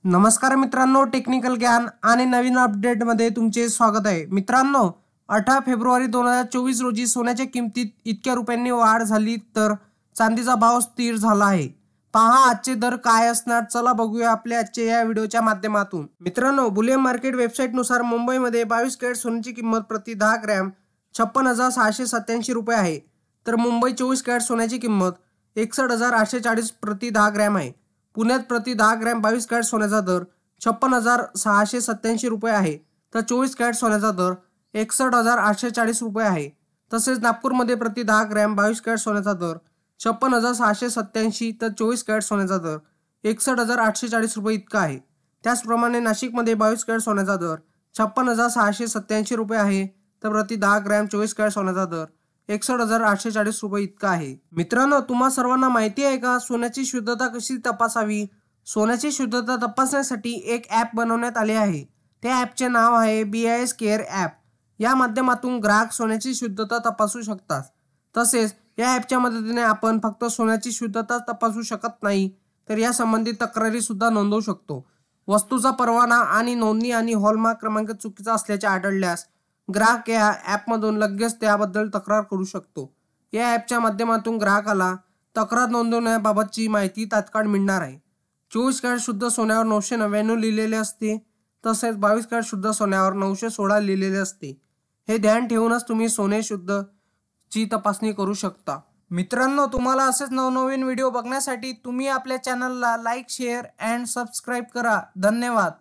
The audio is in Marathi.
नमस्कार मित्रांनो, टेक्निकल ज्ञान आणि नवीन अपडेटमध्ये तुमचे स्वागत आहे. मित्रांनो, 18 फेब्रुवारी 2024 रोजी सोन्याच्या किमतीत इतक्या रुपयांनी वाढ झाली, तर चांदीचा भाव स्थिर झाला आहे. पहा आजचे दर काय असणार, चला बघूया आपल्या आजच्या या व्हिडिओच्या माध्यमातून. मित्रांनो, बुलियन मार्केट वेबसाईटनुसार मुंबईमध्ये 22 कॅरेट सोन्याची किंमत प्रति 10 ग्रॅम 56,687 रुपये आहे, तर मुंबई 24 कॅरेट सोन्याची किंमत 61,840 प्रति 10 ग्रॅम आहे. पुण्यात प्रति 10 ग्रॅम 22 कॅरेट सोन्याचा दर 56,687 रुपये आहे, तर 24 कॅरेट सोन्याचा दर 61,840 रुपये आहे. तसेच नागपूरमध्ये प्रति 10 ग्रॅम 22 कॅरेट सोन्याचा दर 56,687, तर 24 कॅरेट सोन्याचा दर 61,840 रुपये इतका आहे. त्याचप्रमाणे नाशिकमध्ये 22 कॅरेट सोन्याचा दर 56,687 रुपये आहे, तर प्रति 10 ग्रॅम 24 कॅरेट सोन्याचा दर 61,840 रुपये इतका आहे. मित्रांनो, तुम्हा सर्वांना माहिती आहे का सोन्याची शुद्धता कशी तपासावी? सोन्याची शुद्धता तपासण्यासाठी एक ॲप बनवण्यात आले आहे. त्या ॲपचे नाव आहे BIS केअर ॲप. या माध्यमातून ग्राहक सोन्याची शुद्धता तपासू शकतात. तसेच या ॲपच्या मदतीने आपण फक्त सोन्याची शुद्धता तपासू शकत नाही, तर या संबंधित तक्रारी सुद्धा नोंदवू शकतो. वस्तूचा परवाना आणि नोंदणी आणि हॉलमार्क क्रमांक चुकीचा असल्याचे आढळल्यास ग्राहक या ॲपमधून लगेच त्याबद्दल तक्रार करू शकतो. या ॲपच्या माध्यमातून ग्राहकाला तक्रार नोंदवण्याबाबतची माहिती तात्काळ मिळणार आहे. 24 कॅरेट शुद्ध सोन्यावर 999 लिहिलेले असते, तसेच 22 कॅरेट शुद्ध सोन्यावर 916 लिहिलेले असते. हे ध्यान ठेवूनच तुम्ही सोने शुद्धची तपासणी करू शकता. मित्रांनो, तुम्हाला असेच नवनवीन व्हिडिओ बघण्यासाठी तुम्ही आपल्या चॅनलला लाईक, शेअर अँड सबस्क्राईब करा. धन्यवाद.